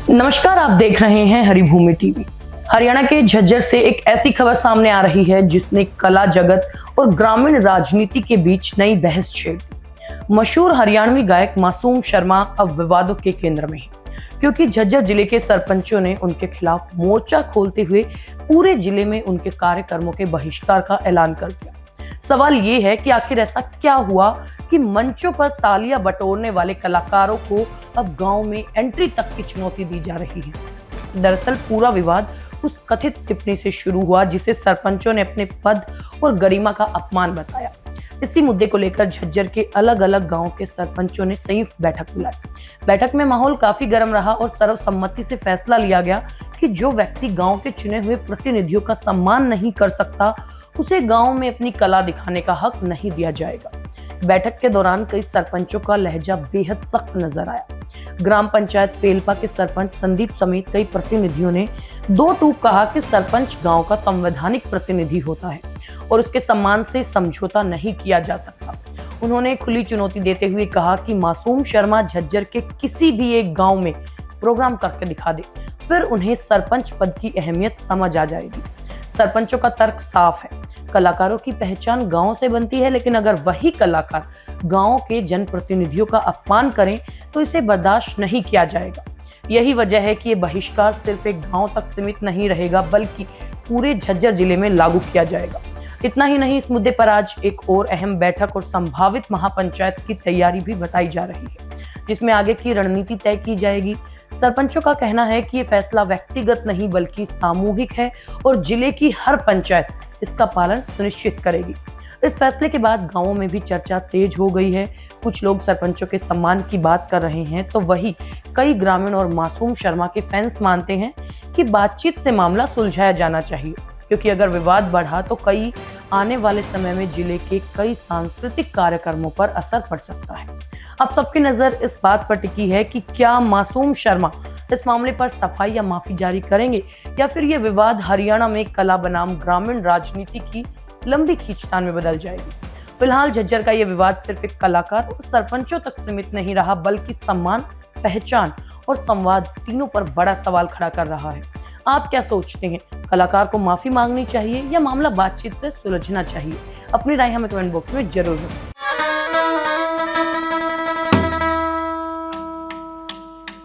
नमस्कार, आप देख रहे हैं हरिभूमि टीवी। हरियाणा के झज्जर से एक ऐसी खबर सामने आ रही है जिसने कला जगत और ग्रामीण राजनीति के बीच नई बहस छेड़ दी। मशहूर हरियाणवी गायक मासूम शर्मा अब विवादों के केंद्र में है, क्योंकि झज्जर जिले के सरपंचों ने उनके खिलाफ मोर्चा खोलते हुए पूरे जिले में उनके कार्यक्रमों के बहिष्कार का ऐलान कर दिया। सवाल ये है कि आखिर ऐसा क्या हुआ कि मंचों पर तालियां बटोरने वाले कलाकारों को अब गांव में एंट्री तक की चुनौती दी जा रही है। दरअसल पूरा विवाद उस कथित टिप्पणी से शुरू हुआ जिसे सरपंचों ने अपने पद और गरिमा का अपमान बताया। इसी मुद्दे को लेकर झज्जर के अलग अलग गांवों के सरपंचों ने संयुक्त बैठक बुलाई। बैठक में माहौल काफी गर्म रहा और सर्वसम्मति से फैसला लिया गया कि जो व्यक्ति गांव के चुने हुए प्रतिनिधियों का सम्मान नहीं कर सकता, उसे गांव में अपनी कला दिखाने का हक नहीं दिया जाएगा। बैठक के दौरान कई सरपंचों का लहजा बेहद सख्त नजर आया। ग्राम पंचायत पेलपा के सरपंच संदीप समेत कई प्रतिनिधियों ने दो टूक कहा कि सरपंच गांव का संवैधानिक प्रतिनिधि होता है और उसके सम्मान से समझौता नहीं किया जा सकता। उन्होंने खुली चुनौती देते हुए कहा कि मासूम शर्मा झज्जर के किसी भी एक गांव में प्रोग्राम करके दिखा दे, फिर उन्हें सरपंच पद की अहमियत समझ आ जाएगी। सरपंचों का तर्क साफ है, कलाकारों की पहचान गांव से बनती है, लेकिन अगर वही कलाकार गांव के जनप्रतिनिधियों का अपमान करें तो इसे बर्दाश्त नहीं किया जाएगा। यही वजह है कि ये बहिष्कार सिर्फ एक गांव तक सीमित नहीं रहेगा, बल्कि पूरे झज्जर जिले में लागू किया जाएगा। इतना ही नहीं, इस मुद्दे पर आज एक और अहम बैठक और संभावित महापंचायत की तैयारी भी बताई जा रही है, जिसमें आगे की रणनीति तय की जाएगी। सरपंचों का कहना है कि ये फैसला व्यक्तिगत नहीं बल्कि सामूहिक है और जिले की हर पंचायत इसका पालन सुनिश्चित करेगी। इस फैसले के बाद गांवों में भी चर्चा तेज हो गई है। कुछ लोग सरपंचों के सम्मान की बात कर रहे हैं, तो वही कई ग्रामीण और मासूम शर्मा के फैंस मानते हैं कि बातचीत से मामला सुलझाया जाना चाहिए, क्योंकि अगर विवाद बढ़ा तो कई आने वाले समय में जिले के कई सांस्कृतिक कार्यक्रमों पर असर पड़ सकता है। अब सबकी नजर इस बात पर टिकी है कि क्या मासूम शर्मा इस मामले पर सफाई या माफी जारी करेंगे, या फिर ये विवाद हरियाणा में कला बनाम ग्रामीण राजनीति की लंबी खींचतान में बदल जाएगी। फिलहाल झज्जर का ये विवाद सिर्फ एक कलाकार और सरपंचों तक सीमित नहीं रहा, बल्कि सम्मान, पहचान और संवाद तीनों पर बड़ा सवाल खड़ा कर रहा है। आप क्या सोचते हैं, कलाकार को माफी मांगनी चाहिए या मामला बातचीत से सुलझना चाहिए? अपनी राय हमें कमेंट बॉक्स में जरूर बताएं।